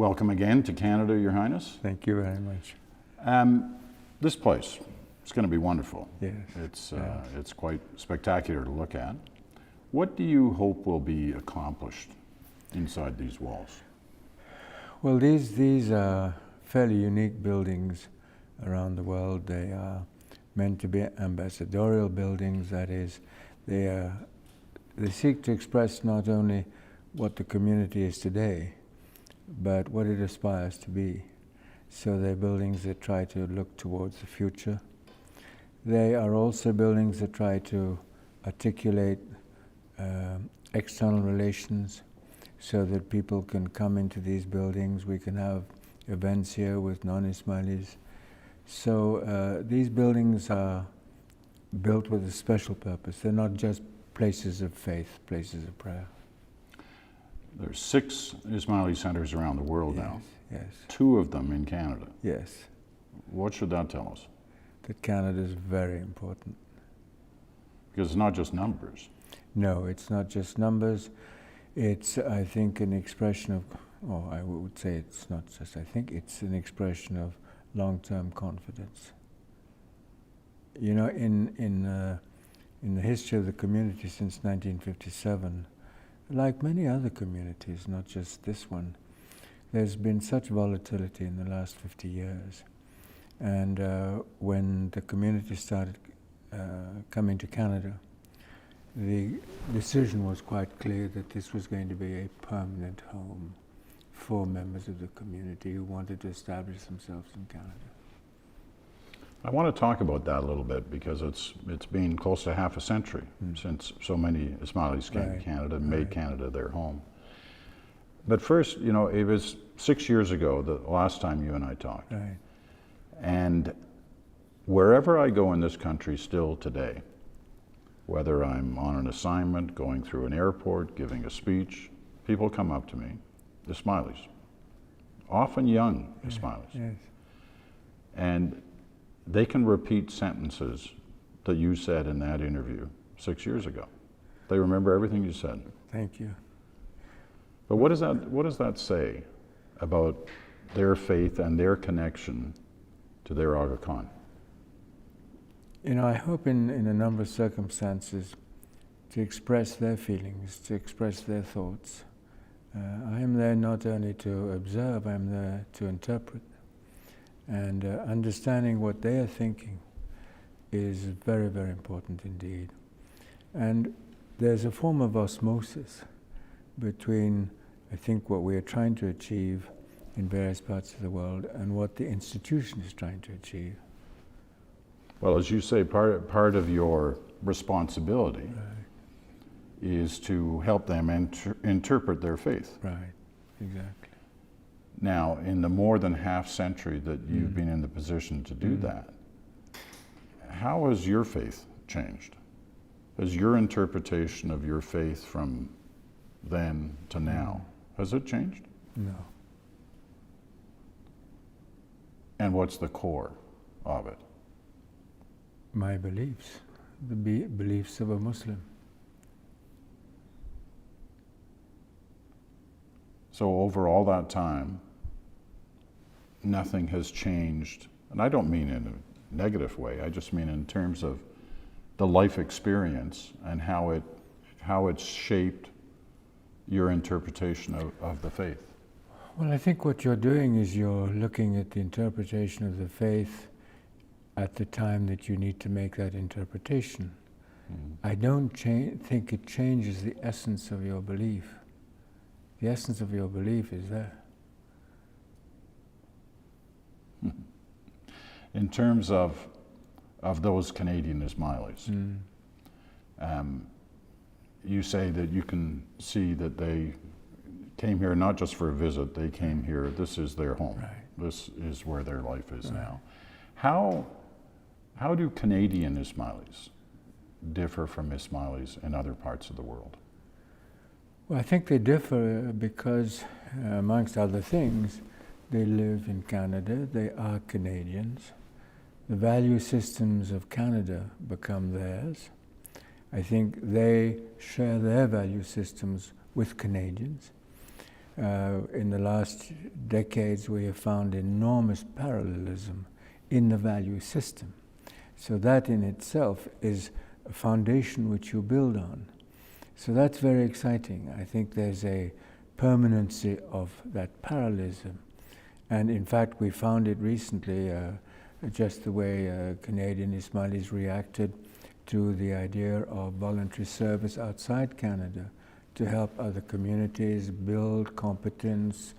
Welcome again to Canada, Your Highness. Thank you very much. This place, it's going to be wonderful. Yes. It's quite spectacular to look at. What do you hope will be accomplished inside these walls? Well, these are fairly unique buildings around the world. They are meant to be ambassadorial buildings. That is, they seek to express not only what the community is today, but what it aspires to be. So they're buildings that try to look towards the future. They are also buildings that try to articulate external relations so that people can come into these buildings. We can have events here with non-Ismailis. So these buildings are built with a special purpose. They're not just places of faith, places of prayer. There's 6 Ismaili centers around the world now. Yes. 2 of them in Canada. Yes. What should that tell us? That Canada is very important. Because it's not just numbers. No, it's not just numbers. It's, I think, an expression of, or I would say it's not just, I think it's an expression of long-term confidence. You know, in the history of the community since 1957, like many other communities, not just this one, there's been such volatility in the last 50 years. And when the community started coming to Canada, the decision was quite clear that this was going to be a permanent home for members of the community who wanted to establish themselves in Canada. I want to talk about that a little bit because it's been close to half a century since so many Ismailis came to Canada and made Canada their home. But first, you know, it was 6 years ago, the last time you and I talked. Right. And wherever I go in this country still today, whether I'm on an assignment, going through an airport, giving a speech, people come up to me, Ismailis, often young Ismailis. Yes. And they can repeat sentences that you said in that interview 6 years ago. They remember everything you said. Thank you. But what does that say about their faith and their connection to their Aga Khan? You know, I hope in a number of circumstances to express their feelings, to express their thoughts. I am there not only to observe, I am there to interpret. And understanding what they are thinking is very, very important indeed. And there's a form of osmosis between, I think, what we are trying to achieve in various parts of the world and what the institution is trying to achieve. Well, as you say, part of your responsibility is to help them interpret their faith. Right, exactly. Now, in the more than half century that you've been in the position to do that, how has your faith changed? Has your interpretation of your faith from then to now, has it changed? No. And what's the core of it? My beliefs, the beliefs of a Muslim. So over all that time, nothing has changed, and I don't mean in a negative way, I just mean in terms of the life experience and how it's shaped your interpretation of the faith. Well, I think what you're doing is you're looking at the interpretation of the faith at the time that you need to make that interpretation. I don't think it changes the essence of your belief. The essence of your belief is there. In terms of those Canadian Ismailis, you say that you can see that they came here not just for a visit, they came here, this is their home. Right. This is where their life is now. How do Canadian Ismailis differ from Ismailis in other parts of the world? Well, I think they differ because, amongst other things, they live in Canada, they are Canadians. The value systems of Canada become theirs. I think they share their value systems with Canadians. In the last decades we have found enormous parallelism in the value system. So that in itself is a foundation which you build on. So that's very exciting. I think there's a permanency of that parallelism. And in fact, we found it recently, just the way Canadian Ismailis reacted to the idea of voluntary service outside Canada to help other communities build competence,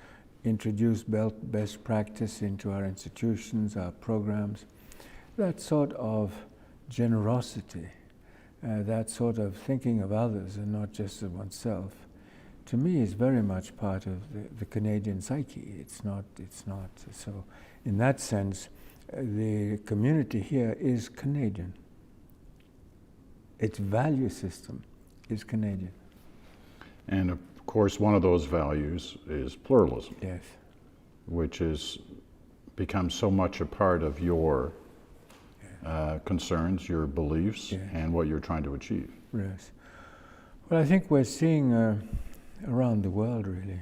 introduce best practice into our institutions, our programs. That sort of generosity, that sort of thinking of others and not just of oneself, to me is very much part of the Canadian psyche. It's not. So in that sense, the community here is Canadian. Its value system is Canadian. And of course, one of those values is pluralism. Yes. Which has become so much a part of your concerns, your beliefs, yes, and what you're trying to achieve. Yes. Well, I think we're seeing around the world, really,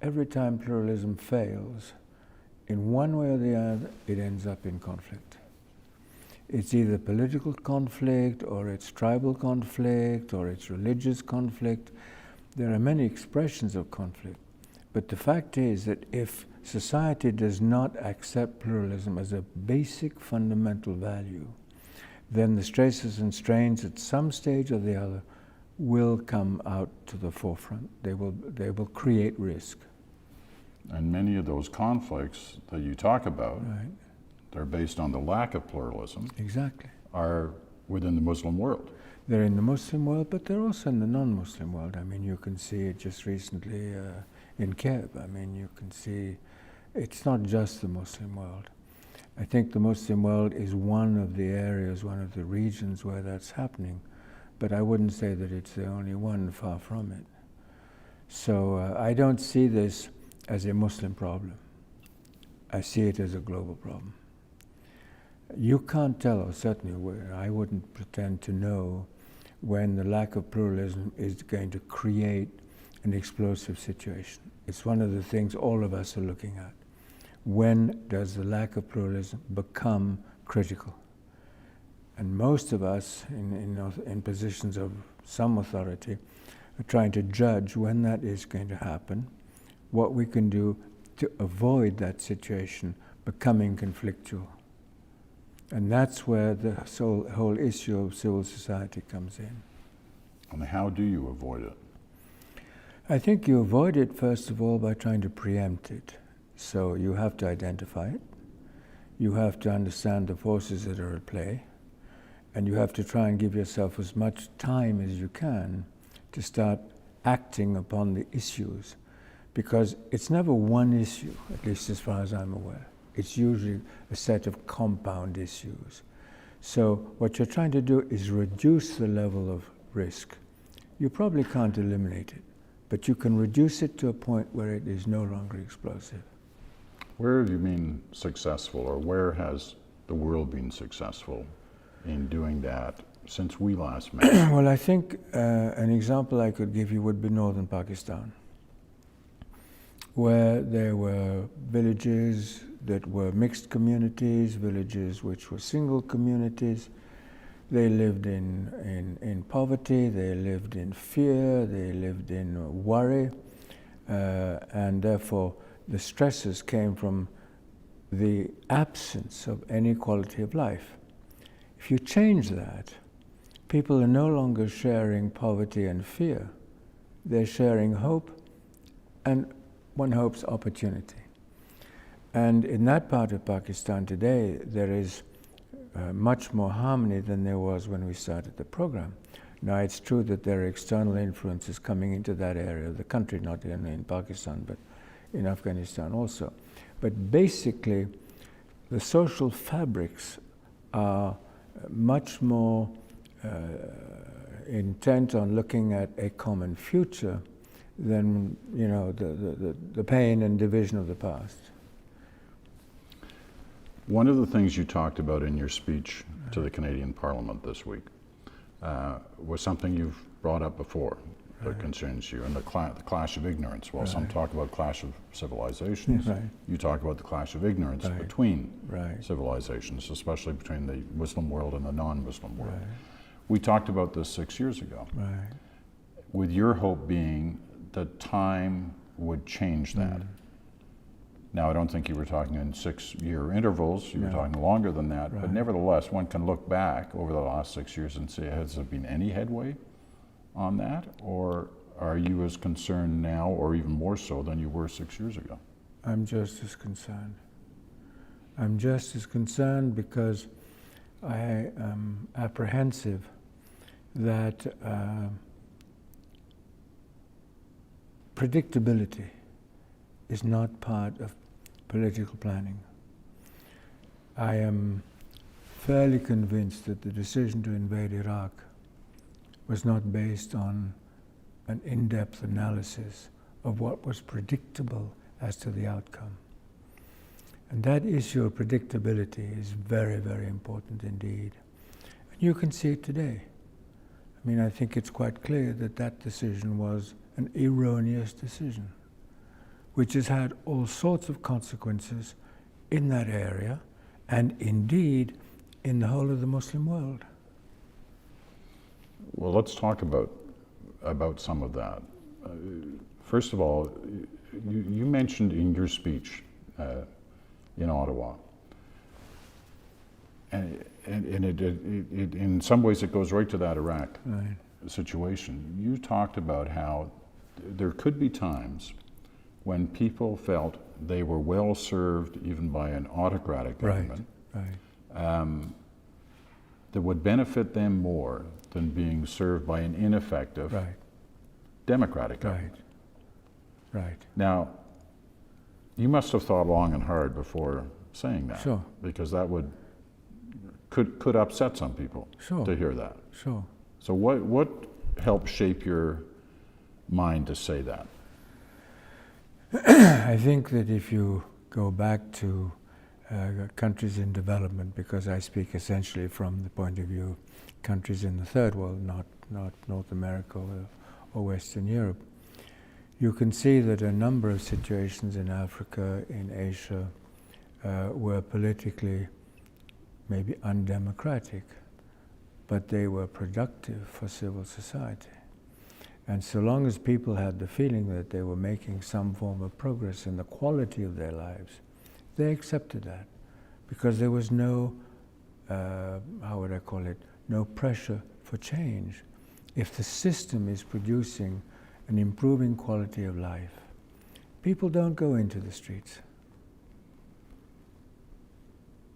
every time pluralism fails, in one way or the other, it ends up in conflict. It's either political conflict, or it's tribal conflict, or it's religious conflict. There are many expressions of conflict. But the fact is that if society does not accept pluralism as a basic fundamental value, then the stresses and strains at some stage or the other will come out to the forefront. They will create risk. And many of those conflicts that you talk about, right, they're based on the lack of pluralism. Exactly. Are within the Muslim world. They're in the Muslim world, but they're also in the non-Muslim world. I mean, you can see it just recently in Kiev. I mean, you can see it's not just the Muslim world. I think the Muslim world is one of the areas, one of the regions where that's happening, but I wouldn't say that it's the only one, far from it. So I don't see this as a Muslim problem. I see it as a global problem. You can't tell, or certainly I wouldn't pretend to know, when the lack of pluralism is going to create an explosive situation. It's one of the things all of us are looking at. When does the lack of pluralism become critical? And most of us in positions of some authority are trying to judge when that is going to happen, what we can do to avoid that situation becoming conflictual. And that's where the whole issue of civil society comes in. And how do you avoid it? I think you avoid it, first of all, by trying to preempt it. So you have to identify it. You have to understand the forces that are at play. And you have to try and give yourself as much time as you can to start acting upon the issues. Because it's never one issue, at least as far as I'm aware. It's usually a set of compound issues. So what you're trying to do is reduce the level of risk. You probably can't eliminate it, but you can reduce it to a point where it is no longer explosive. Where have you been successful, or where has the world been successful in doing that since we last met? Well, I think an example I could give you would be northern Pakistan, where there were villages that were mixed communities, villages which were single communities. They lived in poverty, they lived in fear, they lived in worry, and therefore the stresses came from the absence of any quality of life. If you change that, people are no longer sharing poverty and fear. They're sharing hope, and one hopes opportunity. And in that part of Pakistan today, there is much more harmony than there was when we started the program. Now, it's true that there are external influences coming into that area of the country, not in Pakistan, but in Afghanistan also. But basically, the social fabrics are much more intent on looking at a common future than, you know, the pain and division of the past. One of the things you talked about in your speech to the Canadian Parliament this week was something you've brought up before, that concerns you, and the clash of ignorance. Well, some talk about clash of civilizations. You talk about the clash of ignorance between civilizations, especially between the Muslim world and the non-Muslim world. We talked about this 6 years ago, with your hope being that time would change that. Now, I don't think you were talking in 6-year intervals, you were talking longer than that, but nevertheless, one can look back over the last 6 years and say, has there been any headway on that? Or are you as concerned now, or even more so than you were 6 years ago? I'm just as concerned. I'm just as concerned because I am apprehensive that predictability is not part of political planning. I am fairly convinced that the decision to invade Iraq was not based on an in-depth analysis of what was predictable as to the outcome. And that issue of predictability is very, very important indeed. And you can see it today. I mean, I think it's quite clear that that decision was an erroneous decision, which has had all sorts of consequences in that area and indeed in the whole of the Muslim world. Well, let's talk about some of that. First of all, you mentioned in your speech in Ottawa, and it in some ways it goes right to that Iraq situation. You talked about how there could be times when people felt they were well served even by an autocratic government that would benefit them more than being served by an ineffective democratic government. Now, you must have thought long and hard before saying that, because that could upset some people to hear that. So what helped shape your mind to say that? I think that if you go back to countries in development, because I speak essentially from the point of view of countries in the third world, not North America or Western Europe, you can see that a number of situations in Africa, in Asia, were politically maybe undemocratic, but they were productive for civil society. And so long as people had the feeling that they were making some form of progress in the quality of their lives, they accepted that, because there was no, how would I call it, no pressure for change. If the system is producing an improving quality of life, people don't go into the streets.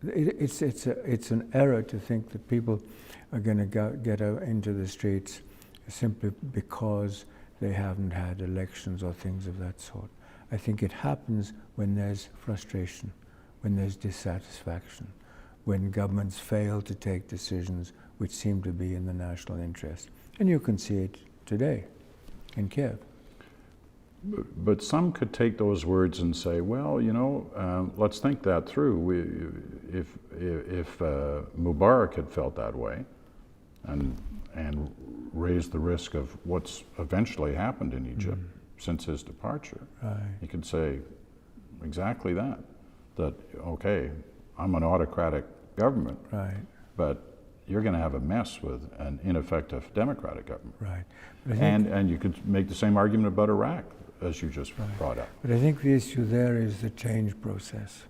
It's an error to think that people are going to get out into the streets simply because they haven't had elections or things of that sort. I think it happens when there's frustration, when there's dissatisfaction, when governments fail to take decisions which seem to be in the national interest. And you can see it today in Kiev. But some could take those words and say, well, you know, let's think that through. If Mubarak had felt that way and raised the risk of what's eventually happened in Egypt since his departure, he could say exactly that, okay, I'm an autocratic government, but you're going to have a mess with an ineffective democratic government. And you could make the same argument about Iraq, as you just brought up. But I think the issue there is the change process.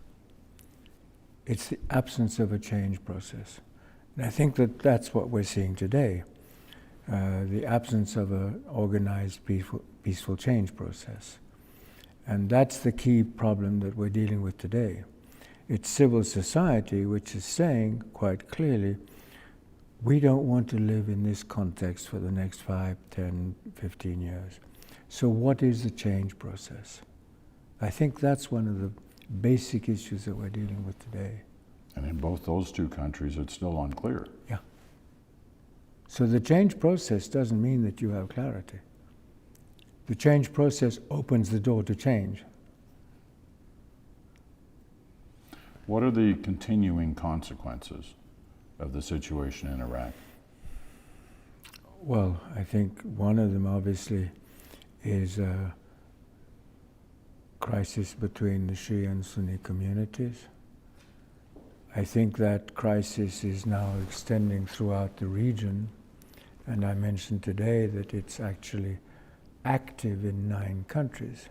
It's the absence of a change process. And I think that that's what we're seeing today, the absence of an organized, peaceful change process. And that's the key problem that we're dealing with today. It's civil society which is saying quite clearly, we don't want to live in this context for the next 5, 10, 15 years. So what is the change process? I think that's one of the basic issues that we're dealing with today. And in both those two countries, it's still unclear. Yeah. So the change process doesn't mean that you have clarity. The change process opens the door to change. What are the continuing consequences of the situation in Iraq? Well, I think one of them obviously is a crisis between the Shia and Sunni communities. I think that crisis is now extending throughout the region, and I mentioned today that it's actually active in 9 countries.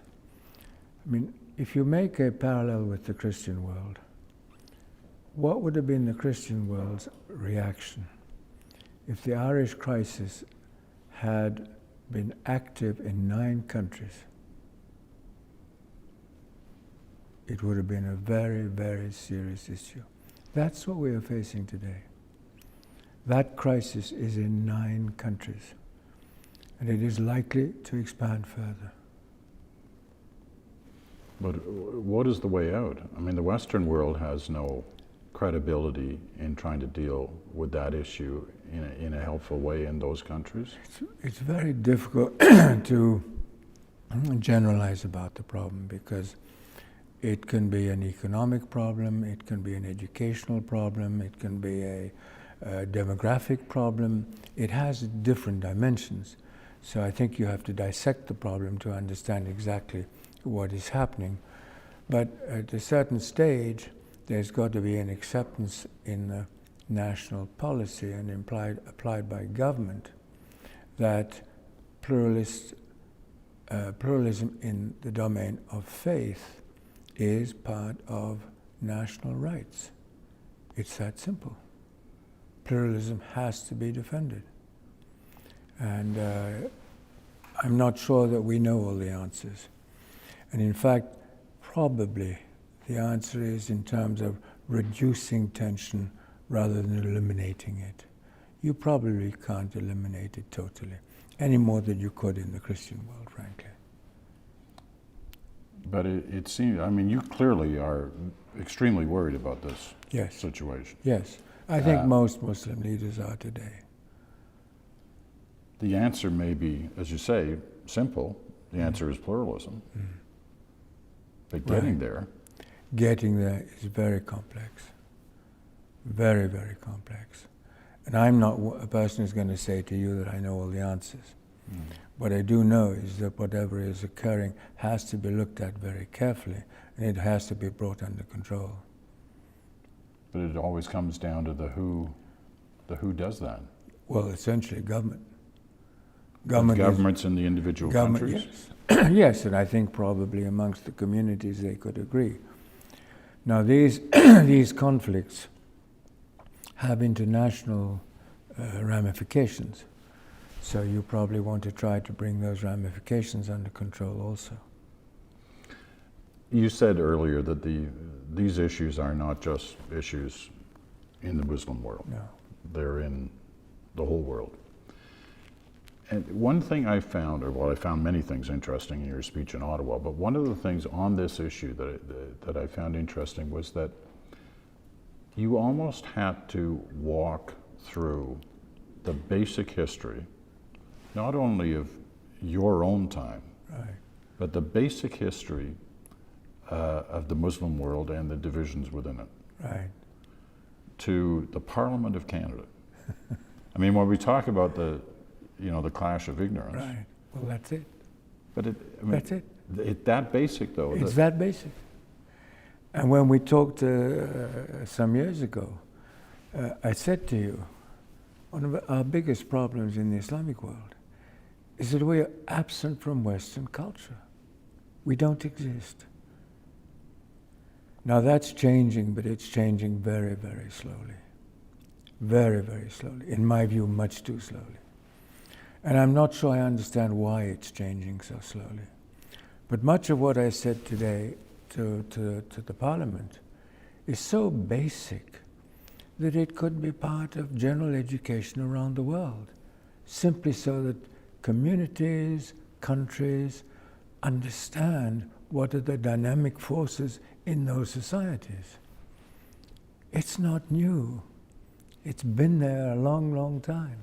I mean, if you make a parallel with the Christian world, what would have been the Christian world's reaction if the Irish crisis had been active in 9 countries? It would have been a very, very serious issue. That's what we are facing today. That crisis is in 9 countries, and it is likely to expand further. But what is the way out? I mean, the Western world has no credibility in trying to deal with that issue in a helpful way in those countries? It's very difficult to generalize about the problem, because it can be an economic problem, it can be an educational problem, it can be a demographic problem. It has different dimensions. So I think you have to dissect the problem to understand exactly what is happening. But at a certain stage, there's got to be an acceptance in the national policy and applied by government that pluralism in the domain of faith is part of national rights. It's that simple. Pluralism has to be defended. And I'm not sure that we know all the answers. And in fact, probably the answer is in terms of reducing tension rather than eliminating it. You probably can't eliminate it totally, any more than you could in the Christian world, frankly. But it seems, I mean, you clearly are extremely worried about this situation. Yes, I think most Muslim leaders are today. The answer may be, as you say, simple. The answer is pluralism. But getting there... Getting there is very complex. Very, very complex. And I'm not a person who's going to say to you that I know all the answers. What I do know is that whatever is occurring has to be looked at very carefully, and it has to be brought under control. But it always comes down to the who does that. Well, essentially government. Governments in the individual countries? Yes. Yes, and I think probably amongst the communities they could agree. Now these these conflicts have international ramifications. So you probably want to try to bring those ramifications under control also. You said earlier that these issues are not just issues in the Muslim world. No. They're in the whole world. And one thing I found, I found many things interesting in your speech in Ottawa, but one of the things on this issue that I found interesting was that you almost had to walk through the basic history, not only of your own time, but the basic history of the Muslim world and the divisions within it, to the Parliament of Canada. I mean, when we talk about the clash of ignorance. Well, that's it. But that's it. It's that basic, though. It's that basic. And when we talked some years ago, I said to you, one of our biggest problems in the Islamic world is that we are absent from Western culture. We don't exist. Now that's changing, but it's changing very, very slowly. Very, very slowly. In my view, much too slowly. And I'm not sure I understand why it's changing so slowly. But much of what I said today to the Parliament is so basic that it could be part of general education around the world, simply so that communities, countries understand what are the dynamic forces in those societies. It's not new. It's been there a long, long time.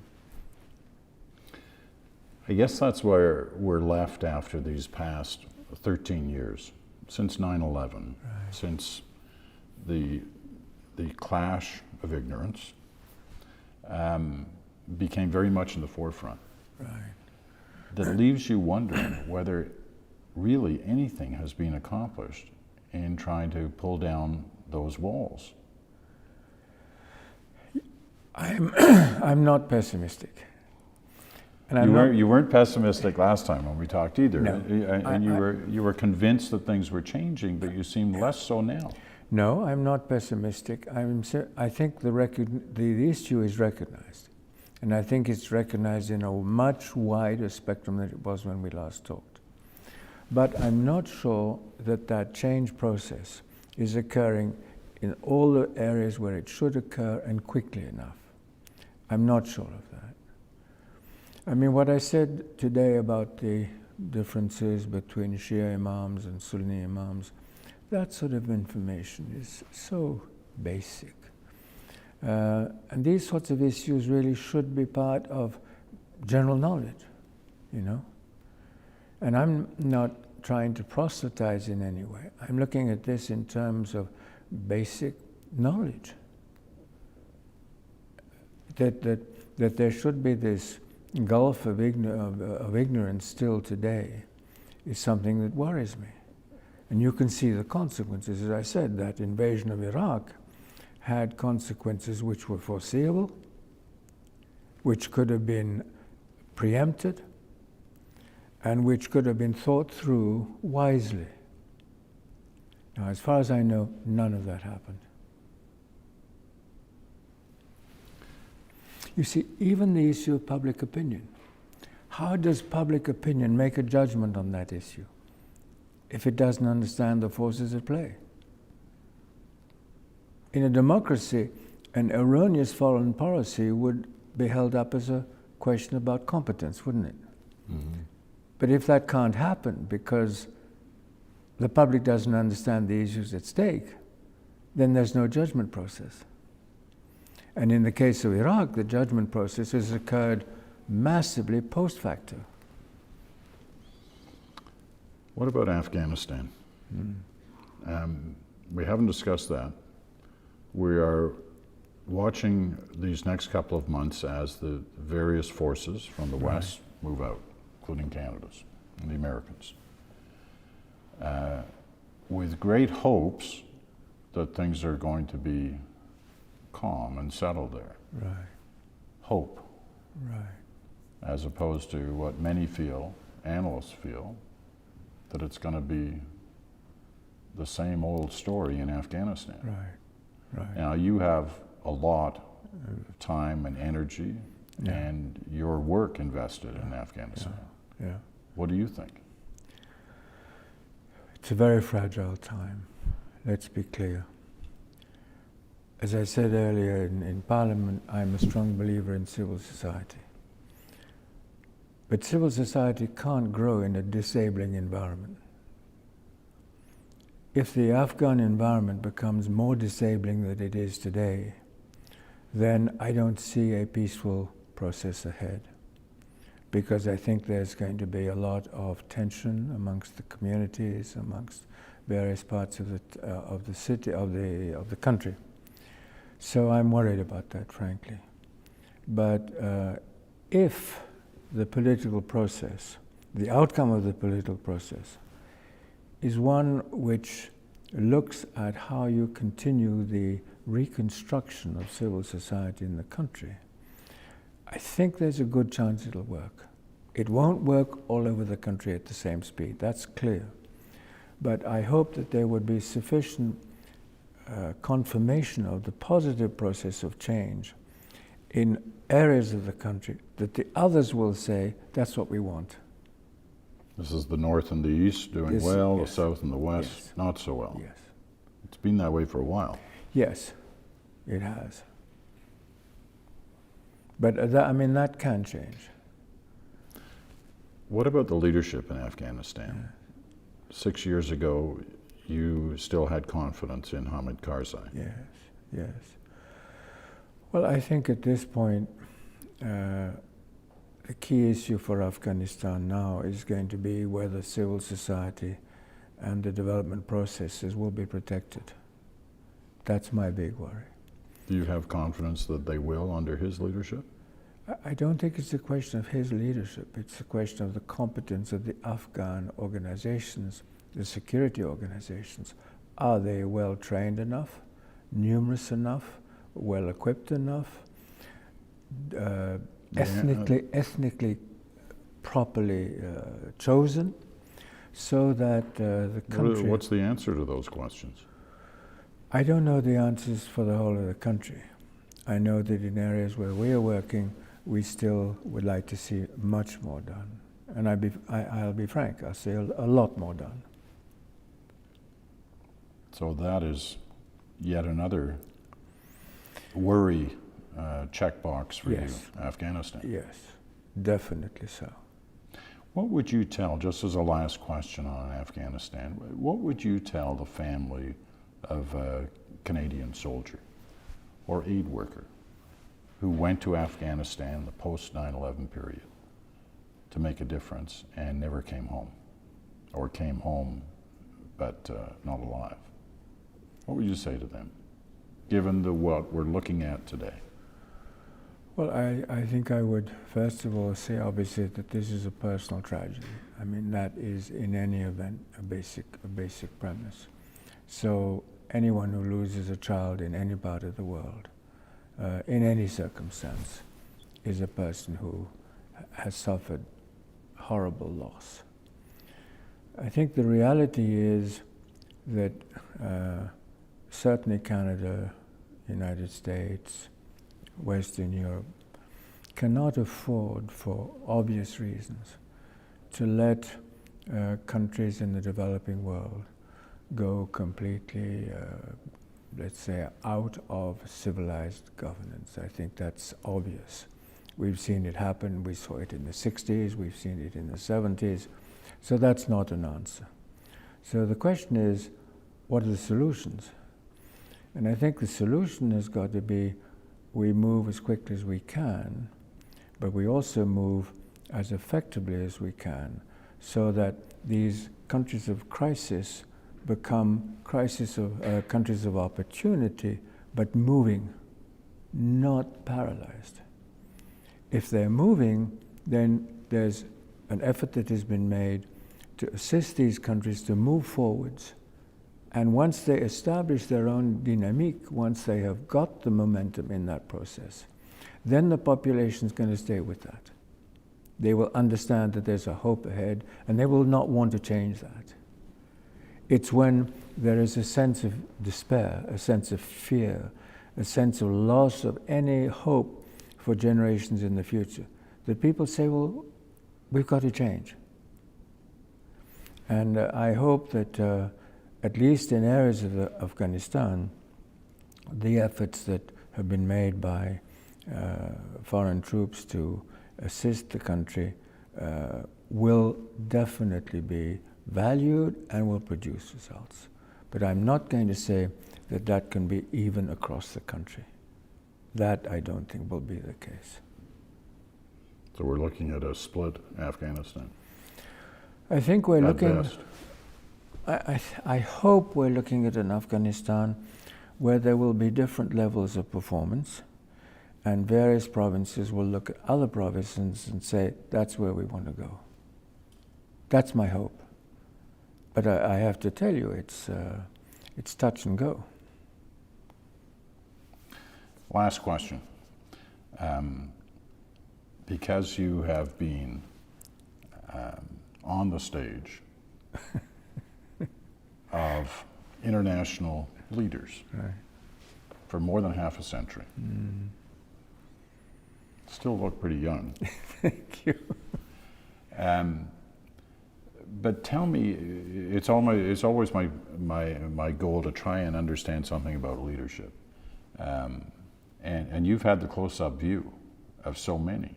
I guess that's where we're left after these past 13 years, since 9/11, since the clash of ignorance. became very much in the forefront. Right. That leaves you wondering whether really anything has been accomplished in trying to pull down those walls. I'm not pessimistic. And you weren't pessimistic last time when we talked either. No. And you were convinced that things were changing, but you seem less so now. No, I'm not pessimistic. I think the issue is recognized. And I think it's recognized in a much wider spectrum than it was when we last talked. But I'm not sure that that change process is occurring in all the areas where it should occur and quickly enough. I'm not sure of that. I mean, what I said today about the differences between Shia Imams and Sunni Imams, that sort of information is so basic. And these sorts of issues really should be part of general knowledge, you know? And I'm not trying to proselytize in any way. I'm looking at this in terms of basic knowledge. That there should be this gulf of ignorance still today is something that worries me. And you can see the consequences. As I said, that invasion of Iraq had consequences which were foreseeable, which could have been preempted, and which could have been thought through wisely. Now, as far as I know, none of that happened. You see, even the issue of public opinion. How does public opinion make a judgment on that issue if it doesn't understand the forces at play? In a democracy, an erroneous foreign policy would be held up as a question about competence, wouldn't it? Mm-hmm. But if that can't happen because the public doesn't understand the issues at stake, then there's no judgment process. And in the case of Iraq, the judgment process has occurred massively post facto. What about Afghanistan? We haven't discussed that. We are watching these next couple of months as the various forces from the West move out, including Canada's and the Americans, with great hopes that things are going to be calm and settled there. Right. Hope. Right. As opposed to what many feel, analysts feel, that it's going to be the same old story in Afghanistan. Right. Right. Now, you have a lot of time and energy and your work invested in Afghanistan. Yeah. What do you think? It's a very fragile time. Let's be clear. As I said earlier in Parliament, I'm a strong believer in civil society. But civil society can't grow in a disabling environment. If the Afghan environment becomes more disabling than it is today, then I don't see a peaceful process ahead. Because I think there's going to be a lot of tension amongst the communities, amongst various parts of the city, of the country. So I'm worried about that, frankly. But if the political process, the outcome of the political process, is one which looks at how you continue the reconstruction of civil society in the country, I think there's a good chance it'll work. It won't work all over the country at the same speed, that's clear. But I hope that there would be sufficient confirmation of the positive process of change in areas of the country that the others will say, that's what we want. This is the North and the East doing well, the South and the West not so well. Yes. It's been that way for a while. Yes, it has. But that can change. What about the leadership in Afghanistan? 6 years ago, you still had confidence in Hamid Karzai. Yes. Well, I think at this point, the key issue for Afghanistan now is going to be whether civil society and the development processes will be protected. That's my big worry. Do you have confidence that they will under his leadership? I don't think it's a question of his leadership. It's a question of the competence of the Afghan organizations, the security organizations. Are they well trained enough, numerous enough, well equipped enough, ethnically properly chosen, so that the country... What's the answer to those questions? I don't know the answers for the whole of the country. I know that in areas where we are working, we still would like to see much more done. And I'll be frank, I'll say a lot more done. So that is yet another worry checkbox for Yes. you, Afghanistan. Yes, definitely so. What would you tell, just as a last question on Afghanistan, what would you tell the family of a Canadian soldier or aid worker who went to Afghanistan the post 9/11 period to make a difference and never came home, or came home but not alive? What would you say to them, given what we're looking at today? Well, I think I would first of all say obviously that this is a personal tragedy. I mean, that is in any event a basic premise. So anyone who loses a child in any part of the world, in any circumstance, is a person who has suffered horrible loss. I think the reality is that certainly Canada, United States, Western Europe cannot afford, for obvious reasons, to let countries in the developing world go completely, let's say, out of civilized governance. I think that's obvious. We've seen it happen. We saw it in the 60s. We've seen it in the 70s. So that's not an answer. So the question is, what are the solutions? And I think the solution has got to be, we move as quickly as we can, but we also move as effectively as we can, so that these countries of crisis become countries of opportunity, but moving, not paralyzed. If they're moving, then there's an effort that has been made to assist these countries to move forwards. And once they establish their own dynamic, once they have got the momentum in that process, then the population is going to stay with that. They will understand that there's a hope ahead, and they will not want to change that. It's when there is a sense of despair, a sense of fear, a sense of loss of any hope for generations in the future, that people say, well, we've got to change. And I hope that at least in areas of Afghanistan, the efforts that have been made by foreign troops to assist the country will definitely be valued and will produce results. But I'm not going to say that that can be even across the country. That I don't think will be the case. So we're looking at a split Afghanistan. I think we're looking... Best. I hope we're looking at an Afghanistan where there will be different levels of performance, and various provinces will look at other provinces and say, that's where we want to go. That's my hope. But I have to tell you, it's touch and go. Last question. Because you have been on the stage of international leaders for more than half a century. Still look pretty young. Thank you. But tell me, it's always my goal to try and understand something about leadership. And you've had the close-up view of so many,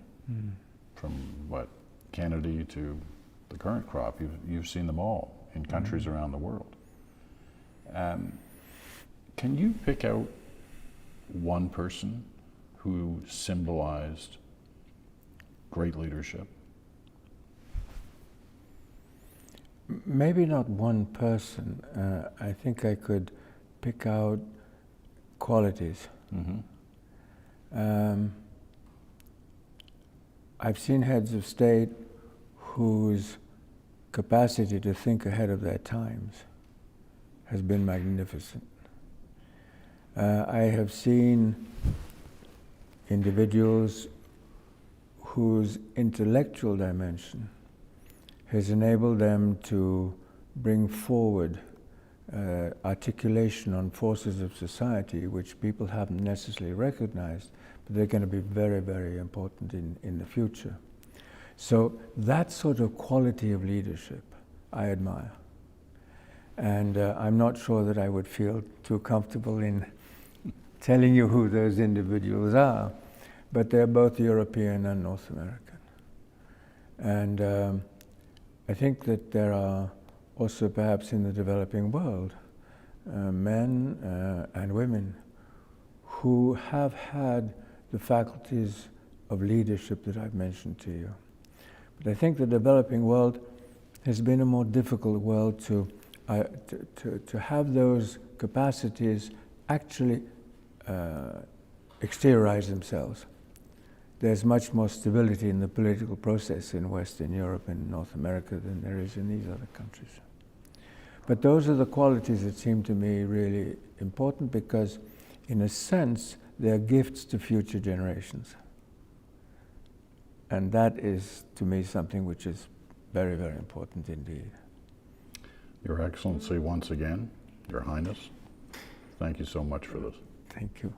from what, Kennedy to the current crop. You've seen them all in countries around the world. Can you pick out one person who symbolized great leadership? Maybe not one person. I think I could pick out qualities. I've seen heads of state whose capacity to think ahead of their times has been magnificent. I have seen individuals whose intellectual dimension has enabled them to bring forward articulation on forces of society which people haven't necessarily recognized, but they're going to be very, very important in the future. So that sort of quality of leadership I admire. And I'm not sure that I would feel too comfortable in telling you who those individuals are, but they're both European and North American. And I think that there are also perhaps in the developing world men and women who have had the faculties of leadership that I've mentioned to you. But I think the developing world has been a more difficult world to have those capacities actually exteriorize themselves. There's much more stability in the political process in Western Europe and North America than there is in these other countries. But those are the qualities that seem to me really important because, in a sense, they're gifts to future generations. And that is, to me, something which is very, very important indeed. Your Excellency, once again, Your Highness, thank you so much for this. Thank you.